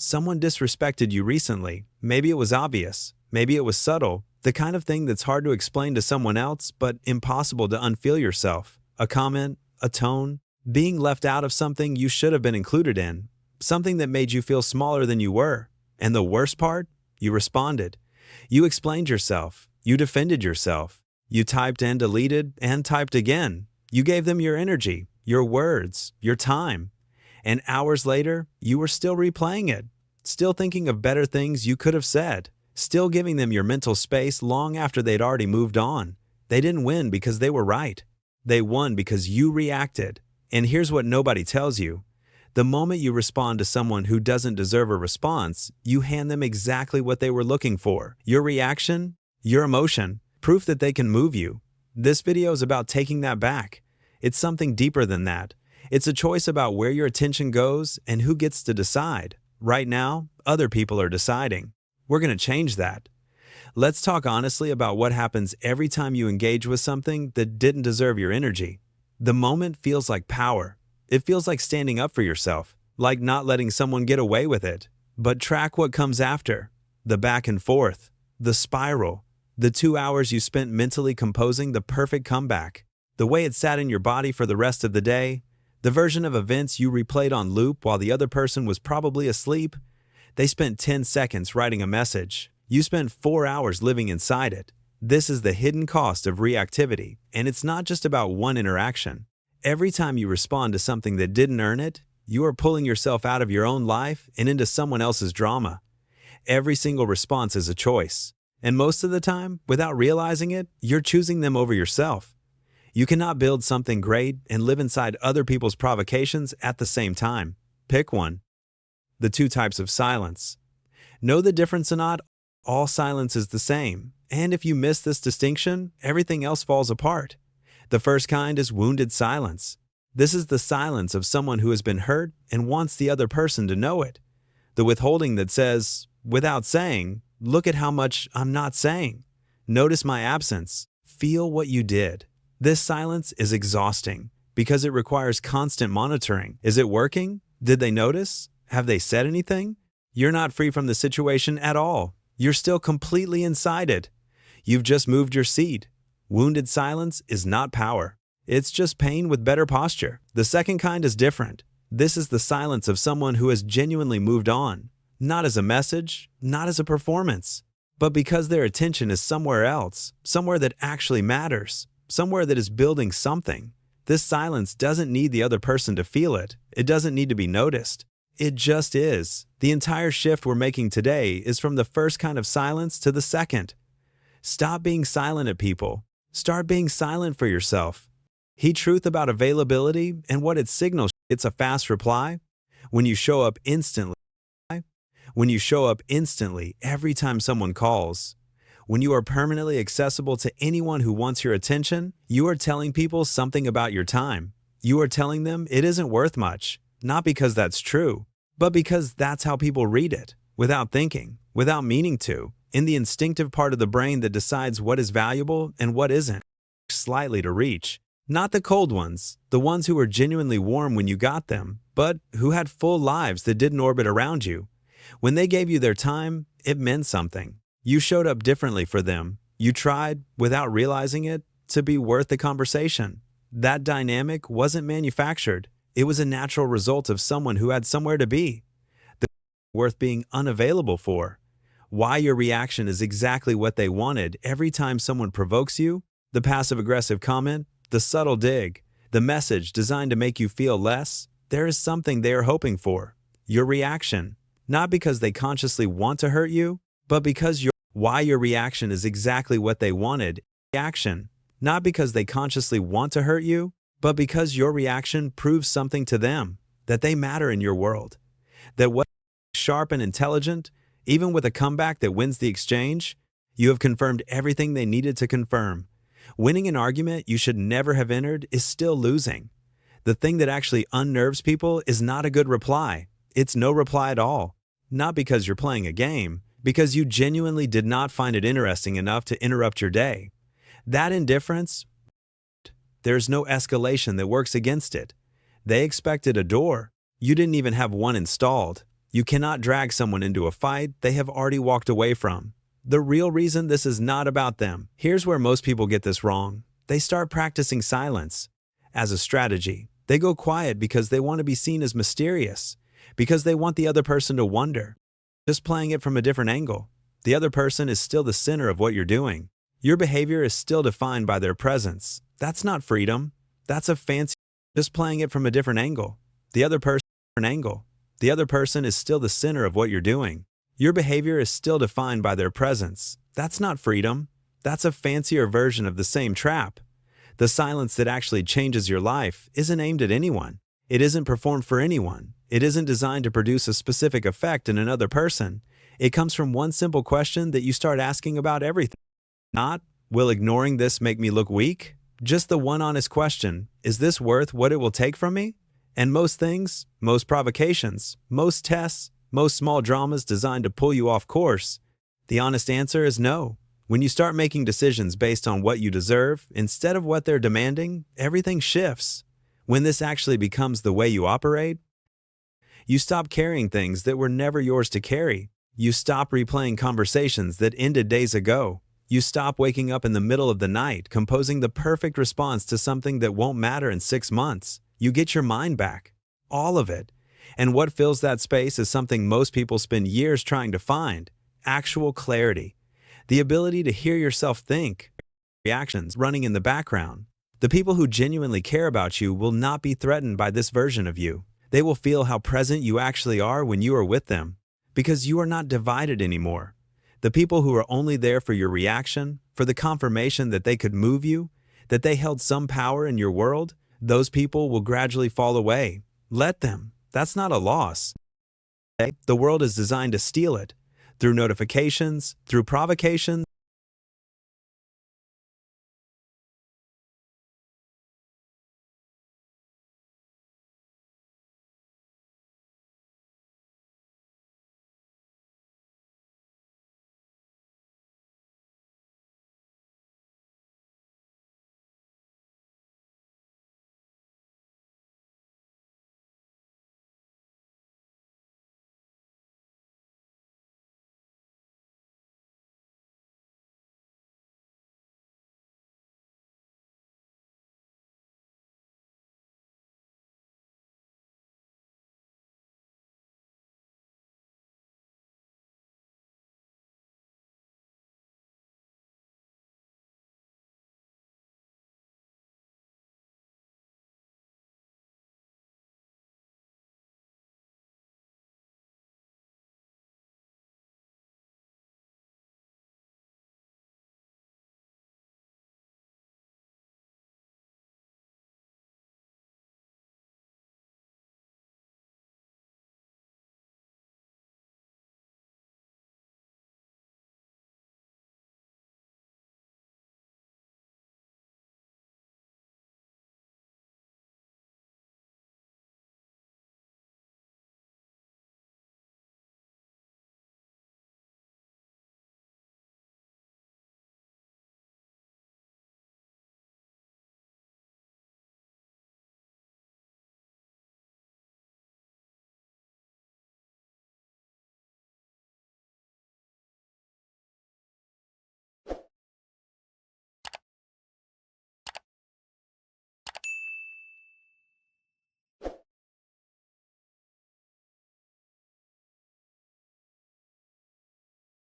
Someone disrespected you recently. Maybe it was obvious. Maybe it was subtle. The kind of thing that's hard to explain to someone else, but impossible to unfeel yourself. A comment, a tone, being left out of something you should have been included in. Something that made you feel smaller than you were. And the worst part? You responded. You explained yourself. You defended yourself. You typed and deleted and typed again. You gave them your energy, your words, your time. And hours later, you were still replaying it, still thinking of better things you could have said, still giving them your mental space long after they'd already moved on. They didn't win because they were right. They won because you reacted. And here's what nobody tells you. The moment you respond to someone who doesn't deserve a response, you hand them exactly what they were looking for. Your reaction, your emotion, proof that they can move you. This video is about taking that back. It's something deeper than that. It's a choice about where your attention goes and who gets to decide. Right now, other people are deciding. We're going to change that. Let's talk honestly about what happens every time you engage with something that didn't deserve your energy. The moment feels like power. It feels like standing up for yourself, like not letting someone get away with it. But track what comes after. The back and forth, the spiral, the 2 hours you spent mentally composing the perfect comeback, the way it sat in your body for the rest of the day, the version of events you replayed on loop while the other person was probably asleep. They spent 10 seconds writing a message. You spent 4 hours living inside it. This is the hidden cost of reactivity, and it's not just about one interaction. Every time you respond to something that didn't earn it, you are pulling yourself out of your own life and into someone else's drama. Every single response is a choice. And most of the time, without realizing it, you're choosing them over yourself. You cannot build something great and live inside other people's provocations at the same time. Pick one. The 2 types of silence. Know the difference or not? All silence is the same. And if you miss this distinction, everything else falls apart. The first kind is wounded silence. This is the silence of someone who has been hurt and wants the other person to know it. The withholding that says, without saying, look at how much I'm not saying. Notice my absence. Feel what you did. This silence is exhausting because it requires constant monitoring. Is it working? Did they notice? Have they said anything? You're not free from the situation at all. You're still completely inside it. You've just moved your seat. Wounded silence is not power. It's just pain with better posture. The second kind is different. This is the silence of someone who has genuinely moved on. Not as a message, not as a performance, but because their attention is somewhere else, somewhere that actually matters, somewhere that is building something. This silence doesn't need the other person to feel it. It doesn't need to be noticed. It just is. The entire shift we're making today is from the first kind of silence to the second. Stop being silent at people. Start being silent for yourself. Heed truth about availability and what it signals. It's a fast reply. When you show up instantly. When you show up instantly every time someone calls. When you are permanently accessible to anyone who wants your attention, you are telling people something about your time. You are telling them it isn't worth much. Not because that's true, but because that's how people read it, without thinking, without meaning to, in the instinctive part of the brain that decides what is valuable and what isn't, slightly to reach. Not the cold ones, the ones who were genuinely warm when you got them, but who had full lives that didn't orbit around you. When they gave you their time, it meant something. You showed up differently for them. You tried, without realizing it, to be worth the conversation. That dynamic wasn't manufactured. It was a natural result of someone who had somewhere to be. Worth being unavailable for. Why your reaction is exactly what they wanted every time someone provokes you, the passive-aggressive comment, the subtle dig, the message designed to make you feel less, there is something they are hoping for. Your reaction. Not because they consciously want to hurt you, but because why your reaction is exactly what they wanted. Reaction. Not because they consciously want to hurt you, but because your reaction proves something to them, that they matter in your world. That what sharp and intelligent, even with a comeback that wins the exchange, you have confirmed everything they needed to confirm. Winning an argument you should never have entered is still losing. The thing that actually unnerves people is not a good reply. It's no reply at all. Not because you're playing a game, because you genuinely did not find it interesting enough to interrupt your day. That indifference, there's no escalation that works against it. They expected a door. You didn't even have one installed. You cannot drag someone into a fight they have already walked away from. The real reason this is not about them. Here's where most people get this wrong. They start practicing silence as a strategy. They go quiet because they want to be seen as mysterious, because they want the other person to wonder. Just playing it from a different angle. The other person is still the center of what you're doing. Your behavior is still defined by their presence. That's not freedom. That's a fancy. Just playing it from a different angle. The other person is still the center of what you're doing. Your behavior is still defined by their presence. That's not freedom. That's a fancier version of the same trap. The silence that actually changes your life isn't aimed at anyone. It isn't performed for anyone. It isn't designed to produce a specific effect in another person. It comes from one simple question that you start asking about everything. Not, will ignoring this make me look weak? Just the one honest question, is this worth what it will take from me? And most things, most provocations, most tests, most small dramas designed to pull you off course, the honest answer is no. When you start making decisions based on what you deserve instead of what they're demanding, everything shifts. When this actually becomes the way you operate, you stop carrying things that were never yours to carry. You stop replaying conversations that ended days ago. You stop waking up in the middle of the night composing the perfect response to something that won't matter in 6 months. You get your mind back. All of it. And what fills that space is something most people spend years trying to find: actual clarity. The ability to hear yourself think. Reactions running in the background. The people who genuinely care about you will not be threatened by this version of you. They will feel how present you actually are when you are with them, because you are not divided anymore. The people who are only there for your reaction, for the confirmation that they could move you, that they held some power in your world, those people will gradually fall away. Let them. That's not a loss. The world is designed to steal it. Through notifications, through provocations,